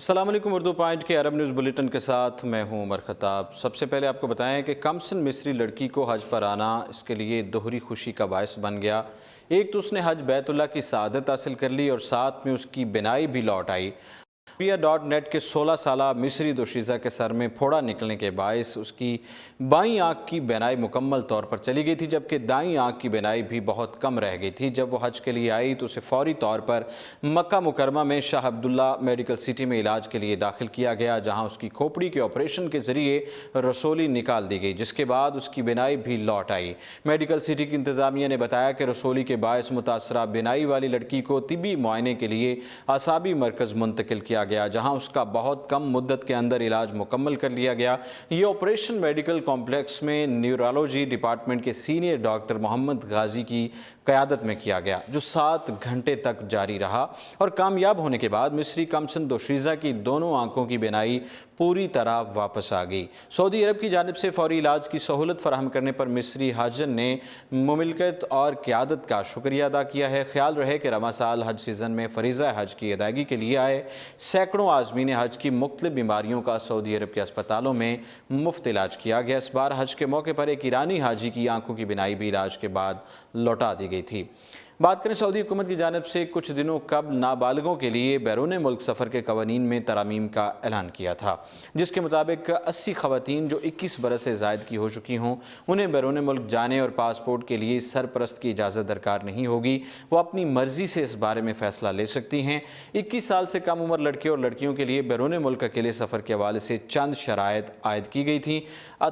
السلام علیکم اردو پوائنٹ کے عرب نیوز بلیٹن کے ساتھ میں ہوں عمر خطاب۔ سب سے پہلے آپ کو بتائیں کہ کم سن مصری لڑکی کو حج پر آنا اس کے لیے دوہری خوشی کا باعث بن گیا۔ ایک تو اس نے حج بیت اللہ کی سعادت حاصل کر لی اور ساتھ میں اس کی بینائی بھی لوٹ آئی۔ نیٹ کے 16 سالہ مصری دوشیزہ کے سر میں پھوڑا نکلنے کے باعث اس کی بائیں آنکھ کی بینائی مکمل طور پر چلی گئی تھی، جبکہ دائیں آنکھ کی بینائی بھی بہت کم رہ گئی تھی۔ جب وہ حج کے لیے آئی تو اسے فوری طور پر مکہ مکرمہ میں شاہ عبداللہ میڈیکل سٹی میں علاج کے لیے داخل کیا گیا، جہاں اس کی کھوپڑی کے آپریشن کے ذریعے رسولی نکال دی گئی، جس کے بعد اس کی بینائی بھی لوٹ آئی۔ میڈیکل سٹی کی انتظامیہ نے بتایا کہ رسولی کے باعث متاثرہ بینائی والی لڑکی کو طبی معائنے کے لیے اعصابی مرکز منتقل کیا گیا، جہاں اس کا بہت کم مدت کے اندر علاج مکمل کر لیا گیا۔ یہ آپریشن میڈیکل کمپلیکس میں نیورولوجی ڈپارٹمنٹ کے سینئر ڈاکٹر محمد غازی کی قیادت میں کیا گیا، جو 7 گھنٹے تک جاری رہا، اور کامیاب ہونے کے بعد مصری کمسن دوشیزہ کی دونوں آنکھوں کی بینائی پوری طرح واپس آ گئی۔ سعودی عرب کی جانب سے فوری علاج کی سہولت فراہم کرنے پر مصری حاجن نے مملکت اور قیادت کا شکریہ ادا کیا ہے۔ خیال رہے کہ رواں سال حج سیزن میں فریضہ حج کی ادائیگی کے لیے آئے سینکڑوں عازمین حج کی مختلف بیماریوں کا سعودی عرب کے اسپتالوں میں مفت علاج کیا گیا۔ اس بار حج کے موقع پر ایک ایرانی حاجی کی آنکھوں کی بینائی بھی علاج کے بعد لوٹا دی گئی تھی۔ بات کریں سعودی حکومت کی جانب سے کچھ دنوں قبل نابالغوں کے لیے بیرون ملک سفر کے قوانین میں ترامیم کا اعلان کیا تھا، جس کے مطابق 80 خواتین جو 21 برس سے زائد کی ہو چکی ہوں انہیں بیرون ملک جانے اور پاسپورٹ کے لیے سرپرست کی اجازت درکار نہیں ہوگی۔ وہ اپنی مرضی سے اس بارے میں فیصلہ لے سکتی ہیں۔ 21 سال سے کم عمر لڑکے اور لڑکیوں کے لیے بیرون ملک اکیلے سفر کے حوالے سے چند شرائط عائد کی گئی تھیں،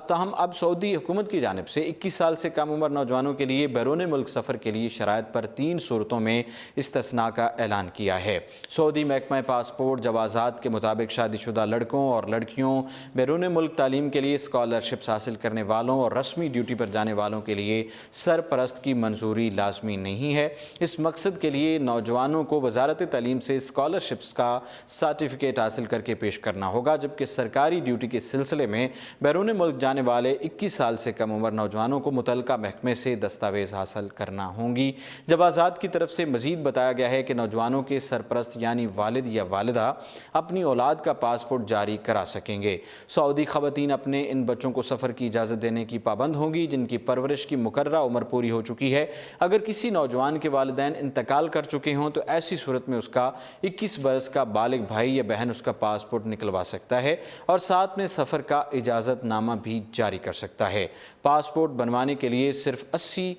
تاہم اب سعودی حکومت کی جانب سے 21 سال سے کم عمر نوجوانوں کے لیے بیرون ملک سفر کے لیے شرائط پر 3 صورتوں میں استثناء کا اعلان کیا ہے۔ سعودی محکمہ پاسپورٹ جوازات کے مطابق شادی شدہ لڑکوں اور لڑکیوں، بیرون ملک تعلیم کے لیے اسکالرشپس حاصل کرنے والوں اور رسمی ڈیوٹی پر جانے والوں کے لیے سرپرست کی منظوری لازمی نہیں ہے۔ اس مقصد کے لیے نوجوانوں کو وزارت تعلیم سے اسکالرشپس کا سرٹیفکیٹ حاصل کر کے پیش کرنا ہوگا، جبکہ سرکاری ڈیوٹی کے سلسلے میں بیرون ملک جانے والے 21 سال سے کم عمر نوجوانوں کو متعلقہ محکمے سے دستاویز حاصل کرنا ہوں گی۔ جوازات کی طرف سے مزید بتایا گیا ہے کہ نوجوانوں کے سرپرست یعنی والد یا والدہ اپنی اولاد کا پاسپورٹ جاری کرا سکیں گے۔ سعودی خواتین اپنے ان بچوں کو سفر کی اجازت دینے کی پابند ہوں گی جن کی پرورش کی مقررہ عمر پوری ہو چکی ہے۔ اگر کسی نوجوان کے والدین انتقال کر چکے ہوں تو ایسی صورت میں اس کا 21 برس کا بالغ بھائی یا بہن اس کا پاسپورٹ نکلوا سکتا ہے اور ساتھ میں سفر کا اجازت نامہ بھی جاری کر سکتا ہے۔ پاسپورٹ بنوانے کے لیے صرف 80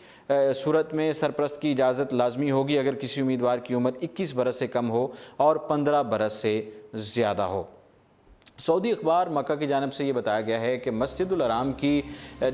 صورت میں سرپرست کی اجازت لازمی ہوگی اگر کسی امیدوار کی عمر 21 برس سے کم ہو اور 15 برس سے زیادہ ہو۔ سعودی اخبار مکہ کی جانب سے یہ بتایا گیا ہے کہ مسجد الحرام کی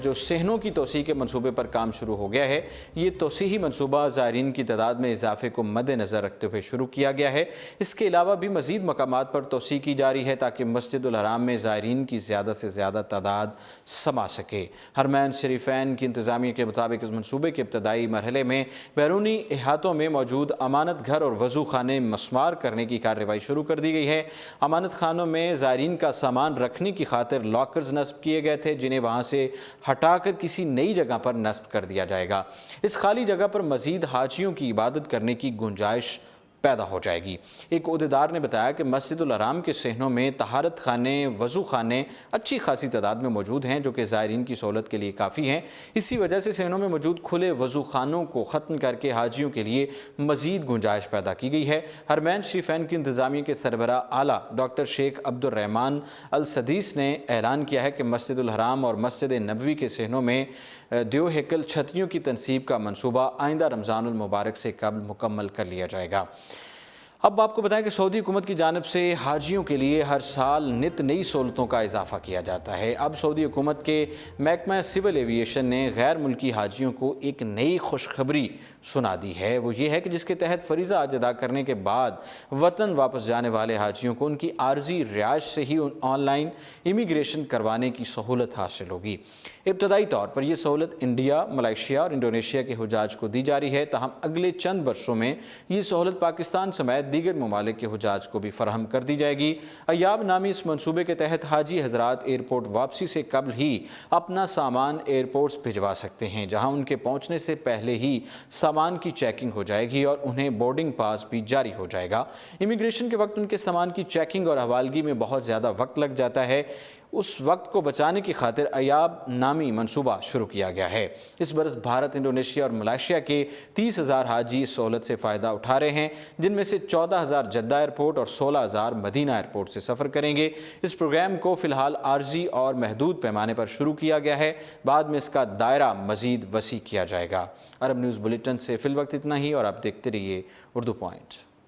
جو صحنوں کی توسیع کے منصوبے پر کام شروع ہو گیا ہے۔ یہ توسیعی منصوبہ زائرین کی تعداد میں اضافے کو مد نظر رکھتے ہوئے شروع کیا گیا ہے۔ اس کے علاوہ بھی مزید مقامات پر توسیع کی جا رہی ہے تاکہ مسجد الحرام میں زائرین کی زیادہ سے زیادہ تعداد سما سکے۔ حرمین شریفین کی انتظامیہ کے مطابق اس منصوبے کے ابتدائی مرحلے میں بیرونی احاطوں میں موجود امانت گھر اور وضو خانے مسمار کرنے کی کارروائی شروع کر دی گئی ہے۔ امانت خانوں میں زائرین کا سامان رکھنے کی خاطر لاکرز نصب کیے گئے تھے، جنہیں وہاں سے ہٹا کر کسی نئی جگہ پر نصب کر دیا جائے گا۔ اس خالی جگہ پر مزید حاجیوں کی عبادت کرنے کی گنجائش پیدا ہو جائے گی۔ ایک عہدیدار نے بتایا کہ مسجد الحرام کے صحنوں میں طہارت خانے، وضو خانے اچھی خاصی تعداد میں موجود ہیں، جو کہ زائرین کی سہولت کے لیے کافی ہیں۔ اسی وجہ سے صحنوں میں موجود کھلے وضو خانوں کو ختم کر کے حاجیوں کے لیے مزید گنجائش پیدا کی گئی ہے۔ حرمین شریفین کی انتظامیہ کے سربراہ اعلیٰ ڈاکٹر شیخ عبد الرحمن السدیس نے اعلان کیا ہے کہ مسجد الحرام اور مسجد نبوی کے صحنوں میں دیو ہیکل چھتریوں کی تنصیب کا منصوبہ آئندہ رمضان المبارک سے قبل مکمل کر لیا جائے گا۔ اب آپ کو بتائیں کہ سعودی حکومت کی جانب سے حاجیوں کے لیے ہر سال نت نئی سہولتوں کا اضافہ کیا جاتا ہے۔ اب سعودی حکومت کے محکمہ سول ایویشن نے غیر ملکی حاجیوں کو ایک نئی خوشخبری سنا دی ہے۔ وہ یہ ہے کہ جس کے تحت فریضہ حج ادا کرنے کے بعد وطن واپس جانے والے حاجیوں کو ان کی عارضی رہائش سے ہی آن لائن امیگریشن کروانے کی سہولت حاصل ہوگی۔ ابتدائی طور پر یہ سہولت انڈیا، ملائیشیا اور انڈونیشیا کے حجاج کو دی جا رہی ہے، تاہم اگلے چند برسوں میں یہ سہولت پاکستان سمیت دیگر ممالک کے حجاج کو بھی فراہم کر دی جائے گی۔ ایاب نامی اس منصوبے کے تحت حاجی حضرات ایئرپورٹ واپسی سے قبل ہی اپنا سامان ایئرپورٹس بھجوا سکتے ہیں، جہاں ان کے پہنچنے سے پہلے ہی سامان کی چیکنگ ہو جائے گی اور انہیں بورڈنگ پاس بھی جاری ہو جائے گا۔ امیگریشن کے وقت ان کے سامان کی چیکنگ اور حوالگی میں بہت زیادہ وقت لگ جاتا ہے، اس وقت کو بچانے کی خاطر ایاب نامی منصوبہ شروع کیا گیا ہے۔ اس برس بھارت، انڈونیشیا اور ملائیشیا کے 30,000 حاجی اس سہولت سے فائدہ اٹھا رہے ہیں، جن میں سے 14,000 جدہ ایئرپورٹ اور 16,000 مدینہ ایئرپورٹ سے سفر کریں گے۔ اس پروگرام کو فی الحال عارضی اور محدود پیمانے پر شروع کیا گیا ہے، بعد میں اس کا دائرہ مزید وسیع کیا جائے گا۔ عرب نیوز بلیٹن سے فی الوقت اتنا ہی، اور آپ دیکھتے رہیے اردو پوائنٹ۔